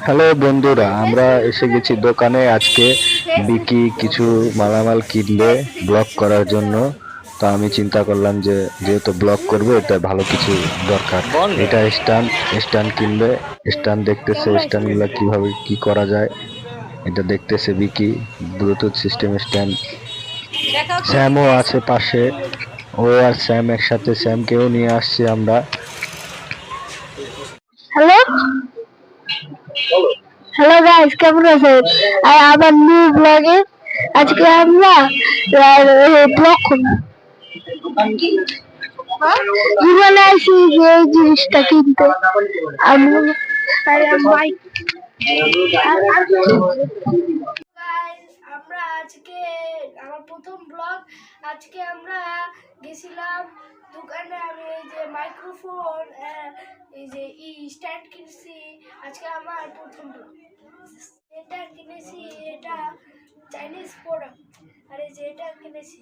Hello বন্ধুরা, আমরা এসে গেছি দোকানে। আজকে বিকি কিছু মালামাল কিনবে ব্লগ করার জন্য। তো আমি চিন্তা করলাম যে যেহেতু ব্লগ করবে এটা ভালো কিছু দরকার। এটা স্ট্যান্ড স্ট্যান্ড কিনবে। স্ট্যান্ড দেখতেছে, স্ট্যান্ড গুলা কিভাবে কি করা যায় এটা দেখতেছে বিকি। Bluetooth system stand. স্যামও আছে পাশে, ও আর স্যাম একসাথে। স্যামকেও নিয়ে আসছি আমরা। হ্যালো হ্যালো গাইস, কেমন আছেন? আর আমার নিউ ব্লগে আজকে আমরা ব্লগ করব। জীবনে আসি যে এই জিনিসটা কিনতে আমি বাইক। আমরা আজকে আমার প্রথম ব্লগ। আজকে আমরা গেছিলাম দোকানে। আমি এই যে মাইক্রোফোন, এই যে স্ট্যান্ড কিনছি। আজকে আমার প্রথম ব্লগ। এটা কিনেছি, এটা চাইনিজ প্রোডাক্ট। আর এই যে এটা কিনেছি,